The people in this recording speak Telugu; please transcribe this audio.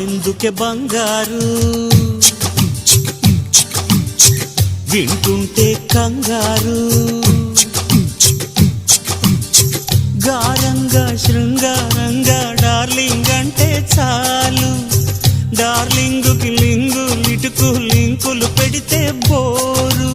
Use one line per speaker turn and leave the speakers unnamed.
మాటెందుకే బంగారు, వింటుంటే కంగారు, గారంగా శృంగారంగా డార్లింగ్ అంటే చాలు, డార్లింగుకి లింగు లిటుకు లింకులు పెడితే బోరు.